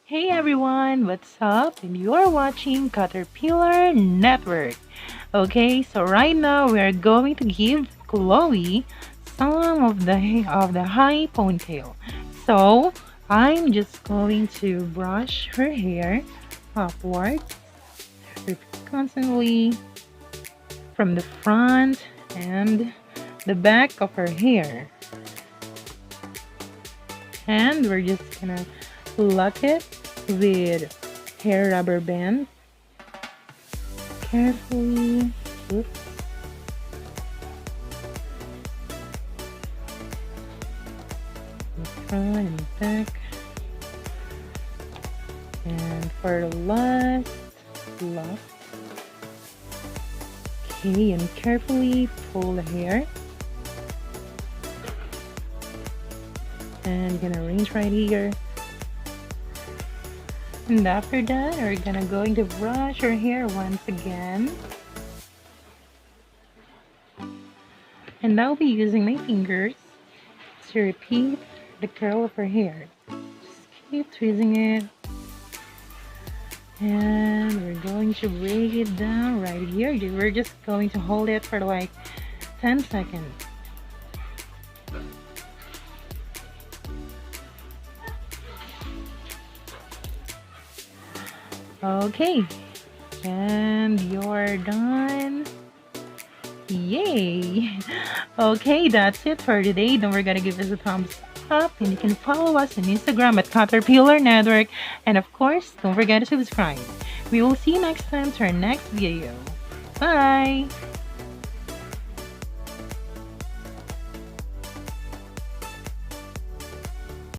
Hey everyone, what's up? And you're watching Caterpillar Network. Okay, so right now we are going to give Chloe some of the high ponytail. So I'm just going to brush her hair upwards, repeat constantly from the front and the back of her hair. And we're just gonna lock it with hair rubber band carefully. Oops. In front and back. And for the last lock. Okay, and carefully pull the hair. And gonna arrange right here. And after that, we're going to brush our hair once again. And I'll be using my fingers to repeat the curl of her hair. Just keep twisting it. And we're going to break it down right here. We're just going to hold it for like 10 seconds. Okay, and you're done. Yay! Okay, that's it for today. Don't forget to give us a thumbs up, and you can follow us on Instagram at Caterpillar Network. And of course, don't forget to subscribe. We will see you next time to our next video. Bye!